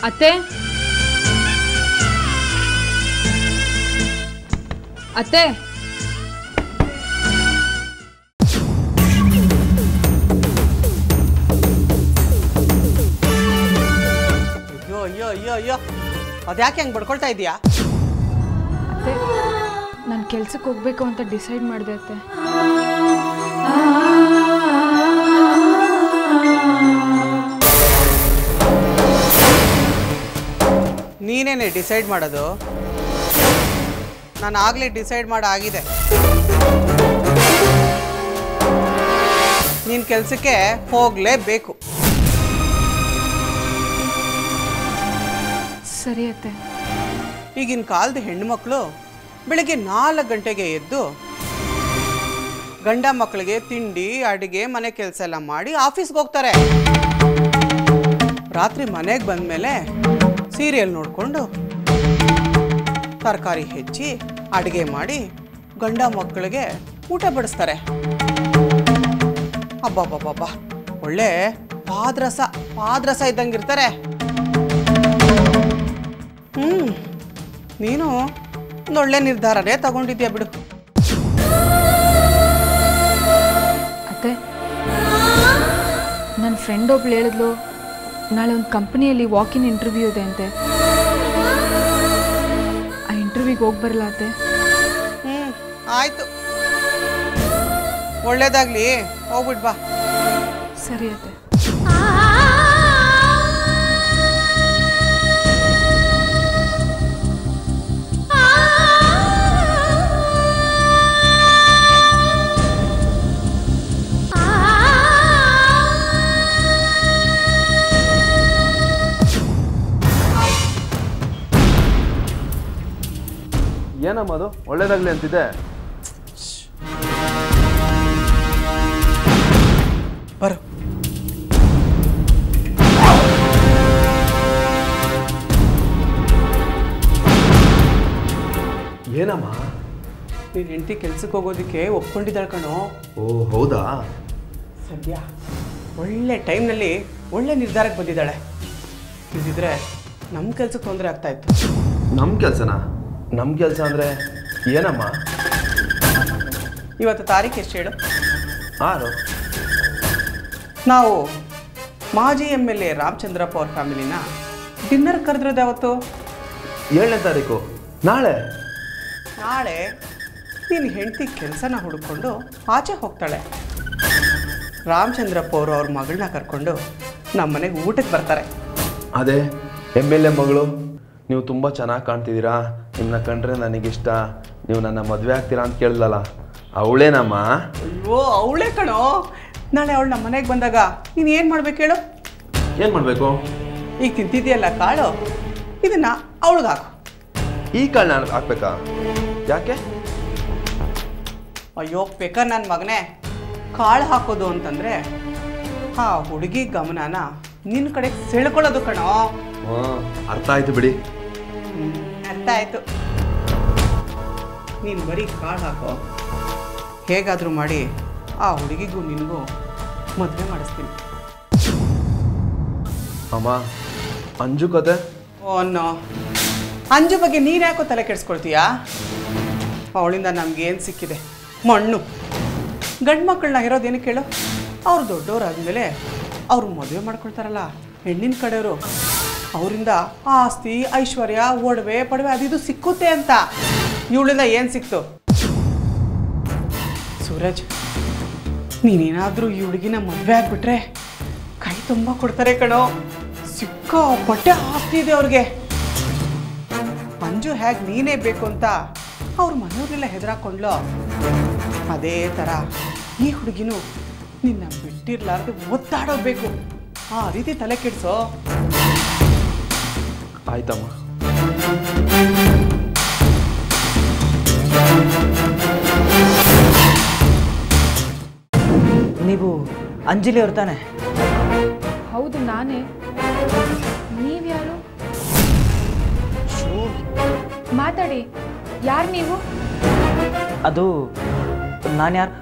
ಅತ್ತೆ ಅತ್ತೆ ಅಯ್ಯೋ ಅಯ್ಯೋ ಅಯ್ಯೋ ಅದ್ಯಾಕೆ ಹಂಗೆ ಬಡ್ಕೊಳ್ತಾ ಇದೀಯಾ? ಅತ್ತೆ ನಾನು ಕೆಲ್ಸಕ್ಕೆ ಹೋಗ್ಬೇಕು ಅಂತ ಡಿಸೈಡ್ ಮಾಡಿದೆ ಅತ್ತೆ. ನೀನೇನೆ ಡಿಸೈಡ್ ಮಾಡೋದು? ನಾನು ಆಗಲೇ ಡಿಸೈಡ್ ಆಗಿದೆ. ನೀನು ಕೆಲಸಕ್ಕೆ ಹೋಗಲೇಬೇಕು. ಸರಿ ಅತ್ತೆ. ಈಗಿನ ಕಾಲದ ಹೆಣ್ಣುಮಕ್ಕಳು ಬೆಳಗ್ಗೆ 4 ಗಂಟೆಗೆ ಎದ್ದು ಗಂಡ ಮಕ್ಕಳಿಗೆ ತಿಂಡಿ ಅಡುಗೆ ಮನೆ ಕೆಲಸ ಎಲ್ಲ ಮಾಡಿ ಆಫೀಸ್ಗೆ ಹೋಗ್ತಾರೆ. ರಾತ್ರಿ ಮನೆಗೆ ಬಂದಮೇಲೆ ಸೀರಿಯಲ್ ನೋಡಿಕೊಂಡು ತರಕಾರಿ ಹೆಚ್ಚಿ ಅಡುಗೆ ಮಾಡಿ ಗಂಡ ಮಕ್ಕಳಿಗೆ ಊಟ ಬಡಿಸ್ತಾರೆ. ಅಬ್ಬಬ್ಬಬ್ಬಬ್ಬ ಒಳ್ಳೆ ಪಾದ್ರಸ ಇದ್ದಂಗಿರ್ತಾರೆ. ನೀನು ಒಂದೊಳ್ಳೆ ನಿರ್ಧಾರನೇ ತಗೊಂಡಿದ್ಯಾ ಬಿಡು. ಅತ್ತೆ ನನ್ನ ಫ್ರೆಂಡ್ ಒಬ್ಳು ಹೇಳಿದ್ಲು ನಾಳೆ ಒಂದು ಕಂಪ್ನಿಯಲ್ಲಿ ವಾಕಿನ್ ಇಂಟರ್ವ್ಯೂ ಇದೆ ಅಂತೆ. ಆ ಇಂಟರ್ವ್ಯೂಗೆ ಹೋಗಿ ಬರಲ್ಲ ಅತ್ತೆ? ಆಯ್ತು, ಒಳ್ಳೇದಾಗ್ಲಿ, ಹೋಗ್ಬಿಟ್ ಬಾ. ಸರಿ ಅತ್ತೆ. ಏನಮ್ಮ ಅದು ಒಳ್ಳೇದಾಗ್ಲಿ ಅಂತಿದೆ? ಬರು. ಏನಮ್ಮ? ನೀನು ಹೆಂಡತಿ ಕೆಲ್ಸಕ್ಕೆ ಹೋಗೋದಕ್ಕೆ ಒಪ್ಕೊಂಡಿದ್ದಾಳೆ ಕಣೋ. ಓ ಹೌದಾ? ಸದ್ಯ ಒಳ್ಳೆ ಟೈಮ್ನಲ್ಲಿ ಒಳ್ಳೆ ನಿರ್ಧಾರಕ್ಕೆ ಬಂದಿದ್ದಾಳೆ. ಇಲ್ದಿದ್ರೆ ನಮ್ಮ ಕೆಲ್ಸಕ್ಕೆ ತೊಂದರೆ ಆಗ್ತಾ ಇತ್ತು. ನಮ್ಮ ಕೆಲಸನಾ? ನಮ್ಮ ಕೆಲಸ ಅಂದರೆ ಏನಮ್ಮ? ಇವತ್ತು ತಾರೀಕು ಎಷ್ಟು ಹೇಳು? 6. ನಾವು ಮಾಜಿ MLA ರಾಮಚಂದ್ರಪ್ಪ ಅವ್ರ ಫ್ಯಾಮಿಲಿನ ಡಿನ್ನರ್ ಕರೆದ್ರದ್ದು ಯಾವತ್ತು? 7ನೇ ತಾರೀಕು, ನಾಳೆ. ನಾಳೆ ನೀನು ಹೆಂಡತಿ ಕೆಲಸನ ಹುಡುಕೊಂಡು ಆಚೆ ಹೋಗ್ತಾಳೆ. ರಾಮಚಂದ್ರಪ್ಪ ಅವರು ಅವ್ರ ಮಗಳನ್ನ ಕರ್ಕೊಂಡು ನಮ್ಮ ಮನೆಗೆ ಊಟಕ್ಕೆ ಬರ್ತಾರೆ. ಅದೇ MLA ಮಗಳು, ನೀವು ತುಂಬ ಚೆನ್ನಾಗಿ ಕಾಣ್ತಿದ್ದೀರಾ, ನಿಮ್ಮನ್ನ ಕಂಡ್ರೆ ನನಗಿಷ್ಟ, ನೀವು ನನ್ನ ಮದುವೆ ಆಗ್ತೀರಾ ಅಂತ ಕೇಳಿದಲ್ಲ, ಅವಳೇನಮ್ಮ? ಅಯ್ಯೋ ಅವಳೇ ಕಣೋ. ನಾಳೆ ಅವಳು ನಮ್ಮ ಮನೆಗೆ ಬಂದಾಗ ನೀನು ಏನು ಮಾಡ್ಬೇಕು ಹೇಳು? ಏನು ಮಾಡಬೇಕು? ಈಗ ತಿಂತಿದ್ದೀಯಲ್ಲ ಕಾಳು, ಇದನ್ನು ಅವಳಿಗೆ ಹಾಕು. ಈ ಕಾಳು ನಾನು ಹಾಕ್ಬೇಕಾ? ಯಾಕೆ? ಅಯ್ಯೋ ಪೆಕ್ಕ ನನ್ನ ಮಗನೇ, ಕಾಳು ಹಾಕೋದು ಅಂತಂದರೆ ಆ ಹುಡುಗಿ ಗಮನನ ನಿನ್ನ ಕಡೆ ಸೆಳ್ಕೊಳ್ಳೋದು ಕಣೋ. ಅರ್ಥ ಆಯ್ತು ಬಿಡಿ. ಅರ್ಥ ಆಯ್ತು. ನೀನು ಬರೀ ಕಾಳು ಹಾಕೋ, ಹೇಗಾದರೂ ಮಾಡಿ ಆ ಹುಡುಗಿಗೂ ನಿನಗೂ ಮದುವೆ ಮಾಡಿಸ್ತೀನಿ. ಅಮ್ಮ, ಅಂಜು ಕತೆ? ಅನ್ನೋ ಅಂಜು ಬಗ್ಗೆ ನೀನು ಯಾಕೋ ತಲೆ ಕೆಡಿಸ್ಕೊಳ್ತೀಯಾ? ಅವಳಿಂದ ನಮಗೇನು ಸಿಕ್ಕಿದೆ? ಮಣ್ಣು. ಗಂಡು ಮಕ್ಕಳನ್ನ ಇರೋದೇನಕ್ಕೆ ಹೇಳು? ಅವ್ರು ದೊಡ್ಡವರಾದ್ಮೇಲೆ ಅವ್ರು ಮದುವೆ ಮಾಡ್ಕೊಳ್ತಾರಲ್ಲ ಹೆಣ್ಣಿನ ಕಡೆಯವರು, ಅವರಿಂದ ಆಸ್ತಿ ಐಶ್ವರ್ಯ ಒಡವೆ ಪಡವೆ ಅದಿದು ಸಿಕ್ಕುತ್ತೆ ಅಂತ. ಇವಳಿಂದ ಏನು ಸಿಕ್ತು? ಸೂರಜ್, ನೀನೇನಾದರೂ ಈ ಹುಡುಗಿನ ಮದುವೆ ಆಗ್ಬಿಟ್ರೆ ಕೈ ತುಂಬ ಕೊಡ್ತಾರೆ ಕಣೋ. ಸಿಕ್ಕಾಪಟ್ಟೆ ಆಸ್ತಿ ಇದೆ ಅವ್ರಿಗೆ. ಮಂಜು ಹೇಗೆ ನೀನೇ ಬೇಕು ಅಂತ ಅವ್ರ ಮನೆಯವರೆಲ್ಲ ಹೆದರಾಕೊಂಡ್ಲೋ, ಅದೇ ಥರ ಈ ಹುಡುಗಿನೂ ನಿನ್ನ ಬಿಟ್ಟಿರ್ಲಾರ್ದೆ ಒತ್ತಾಡೋಗ್ಬೇಕು. ಆ ರೀತಿ ತಲೆ ಕೆಡಿಸೋ. ಆಯ್ತಮ್ಮ. ನೀವು ಅಂಜಲಿ ಅವ್ರು ತಾನೆ? ಹೌದು ನಾನೇ. ನೀವ್ಯಾರು? ಮಾತಾಡಿ, ಯಾರು ನೀವು? ಅದು ನಾನು ಯಾರು?